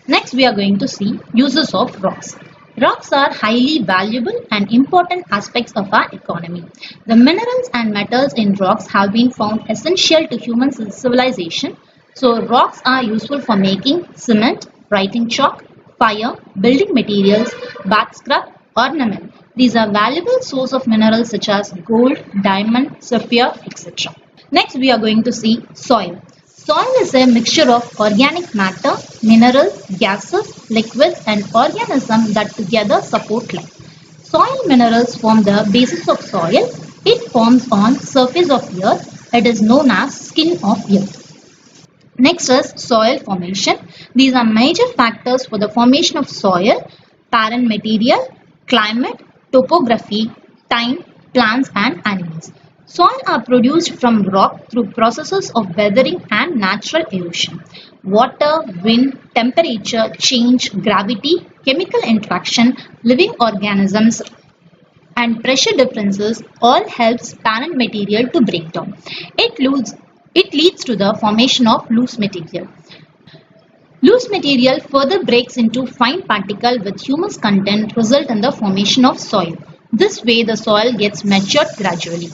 Next, we are going to see uses of rocks. Rocks are highly valuable and important aspects of our economy. The minerals and metals in rocks have been found essential to human civilization. So, rocks are useful for making cement, writing chalk, fire, building materials, bath scrub, ornament. These are valuable source of minerals such as gold, diamond, sapphire, etc. Next, we are going to see soil. Soil is a mixture of organic matter, minerals, gases, liquids and organisms that together support life. Soil minerals form the basis of soil. It forms on surface of earth. It is known as skin of earth. Next is soil formation. These are major factors for the formation of soil: parent material, climate, topography, time, plants and animals. Soil are produced from rock through processes of weathering and natural erosion. Water, wind, temperature change, gravity, chemical interaction, living organisms and pressure differences all helps parent material to break down. It leads to the formation of loose material. Loose material further breaks into fine particle with humus content result in the formation of soil. This way the soil gets matured gradually.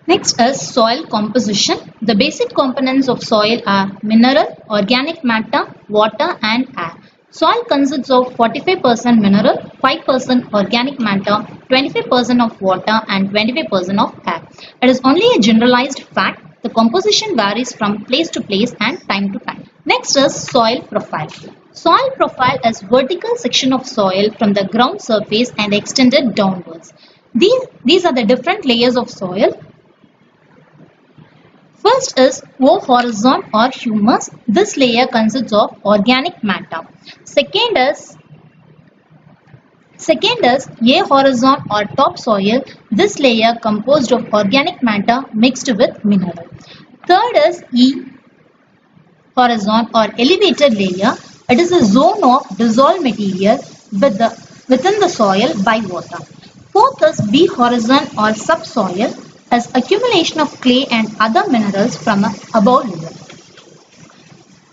Next is soil composition. The basic components of soil are mineral, organic matter, water and air. Soil consists of 45% mineral, 5% organic matter, 25% of water and 25% of air. It is only a generalized fact. The composition varies from place to place and time to time. Next is soil profile. Soil profile is vertical section of soil from the ground surface and extended downwards. These are the different layers of soil. First is O horizon or humus. This layer consists of organic matter. Second is A horizon or topsoil. This layer composed of organic matter mixed with mineral. Third is E horizon or elevated layer. It is a zone of dissolved material within the soil by water. Fourth is B horizon or subsoil, as accumulation of clay and other minerals from above layer.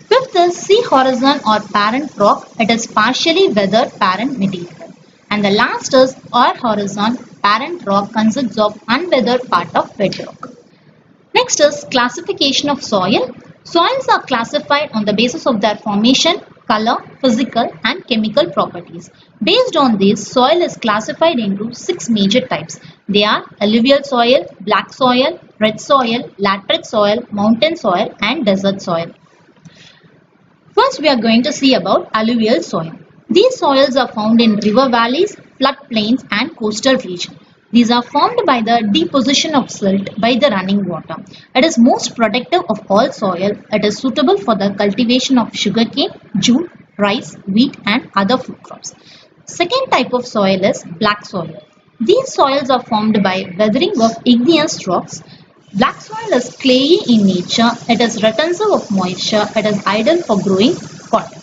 Fifth is C horizon or parent rock. It is partially weathered parent material. And the last is R horizon. Parent rock consists of unweathered part of bedrock. Next is classification of soil. Soils are classified on the basis of their formation, color, physical and chemical properties. Based on this, soil is classified into 6 major types. They are alluvial soil, black soil, red soil, laterite soil, mountain soil and desert soil. First, we are going to see about alluvial soil. These soils are found in river valleys, floodplains and coastal region. These are formed by the deposition of silt by the running water. It is most protective of all soil. It is suitable for the cultivation of sugarcane, jute, rice, wheat and other food crops. Second type of soil is black soil. These soils are formed by weathering of igneous rocks. Black soil is clayey in nature. It is retentive of moisture. It is ideal for growing cotton.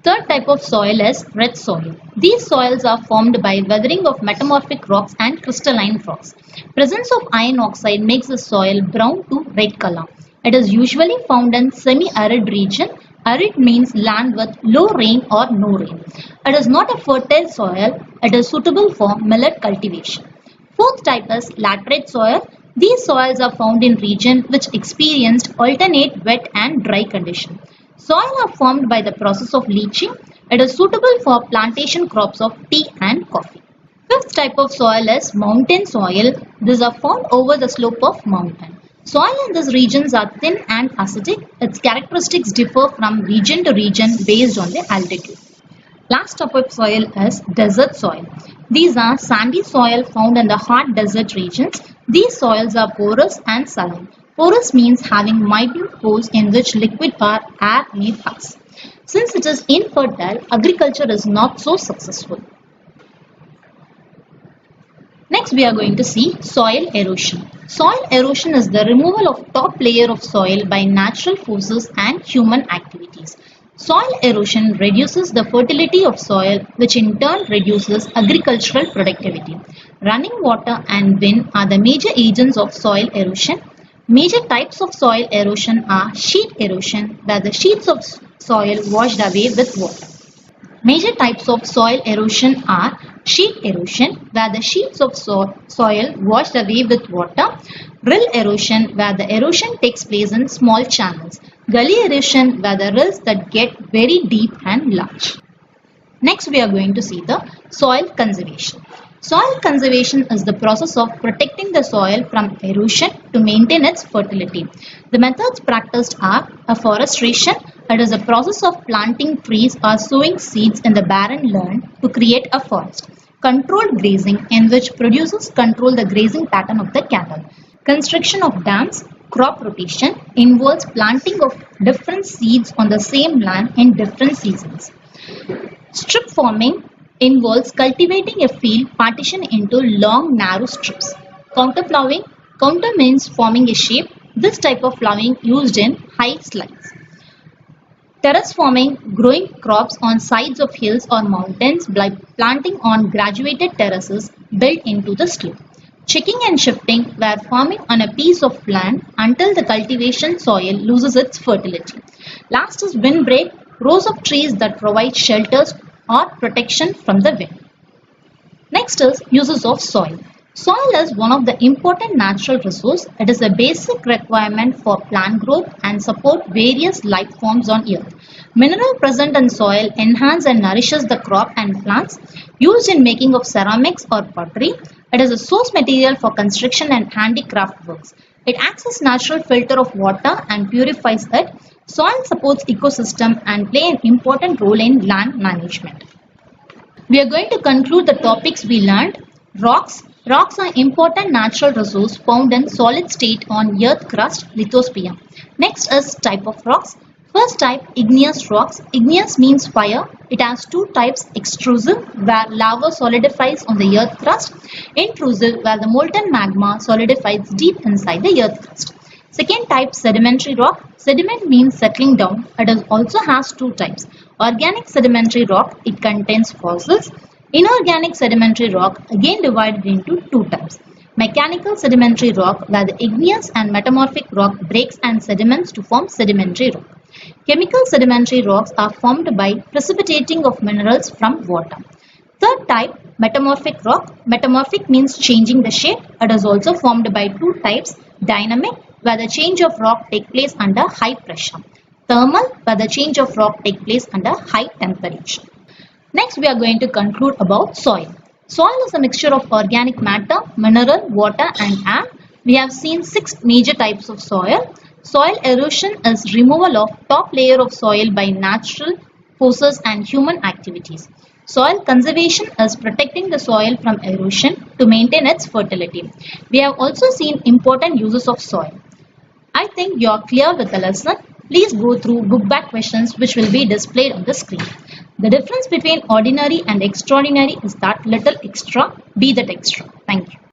Third type of soil is red soil. These soils are formed by weathering of metamorphic rocks and crystalline rocks. Presence of iron oxide makes the soil brown to red color. It is usually found in semi-arid region. Arid means land with low rain or no rain. It is not a fertile soil. It is suitable for millet cultivation. Fourth type is laterite soil. These soils are found in regions which experienced alternate wet and dry conditions. Soil are formed by the process of leaching. It is suitable for plantation crops of tea and coffee. Fifth type of soil is mountain soil. These are found over the slope of mountain. Soil in these regions are thin and acidic. Its characteristics differ from region to region based on the altitude. Last type of soil is desert soil. These are sandy soil found in the hot desert regions. These soils are porous and saline. Porous means having minute pores in which liquid or air may pass. Since it is infertile, agriculture is not so successful. Next, we are going to see soil erosion. Soil erosion is the removal of top layer of soil by natural forces and human activities. Soil erosion reduces the fertility of soil, which in turn reduces agricultural productivity. Running water and wind are the major agents of soil erosion. Major types of soil erosion are sheet erosion, where the sheets of soil washed away with water. Major types of soil erosion are sheet erosion, where the sheets of soil washed away with water, rill erosion, where the erosion takes place in small channels, gully erosion, where the rills that get very deep and large. Next, we are going to see the soil conservation. Soil conservation is the process of protecting the soil from erosion to maintain its fertility. The methods practiced are afforestation. It is a process of planting trees or sowing seeds in the barren land to create a forest. Controlled grazing, in which producers control the grazing pattern of the cattle. Construction of dams. Crop rotation involves planting of different seeds on the same land in different seasons. Strip farming involves cultivating a field partitioned into long, narrow strips. Counter ploughing. Counter means forming a shape. This type of ploughing used in high slides. Terrace farming, growing crops on sides of hills or mountains by planting on graduated terraces built into the slope. Checking and shifting, where farming on a piece of land until the cultivation soil loses its fertility. Last is windbreak, rows of trees that provide shelters or protection from the wind. Next is uses of soil. Soil is one of the important natural resources. It is a basic requirement for plant growth and support various life forms on earth. Mineral present in soil enhance and nourishes the crop and plants. Used in making of ceramics or pottery, it is a source material for construction and handicraft works. It acts as natural filter of water and purifies it. Soil supports ecosystem and play an important role in land management. We are going to conclude the topics we learned. Rocks. Rocks are important natural resource found in solid state on earth crust, lithosphere. Next is type of rocks. First type, igneous rocks. Igneous means fire. It has two types, extrusive, where lava solidifies on the earth crust, intrusive, where the molten magma solidifies deep inside the earth crust. Second type, sedimentary rock. Sediment means settling down. It also has two types. Organic sedimentary rock, it contains fossils. Inorganic sedimentary rock, again divided into two types. Mechanical sedimentary rock, where the igneous and metamorphic rock breaks and sediments to form sedimentary rock. Chemical sedimentary rocks are formed by precipitating of minerals from water. Third type, metamorphic rock. Metamorphic means changing the shape. It is also formed by two types, dynamic, where the change of rock takes place under high pressure. Thermal, where the change of rock takes place under high temperature. Next, we are going to conclude about soil. Soil is a mixture of organic matter, mineral, water and air. We have seen 6 major types of soil. Soil erosion is removal of top layer of soil by natural forces and human activities. Soil conservation is protecting the soil from erosion to maintain its fertility. We have also seen important uses of soil. I think you are clear with the lesson. Please go through book back questions which will be displayed on the screen. The difference between ordinary and extraordinary is that little extra, be that extra. Thank you.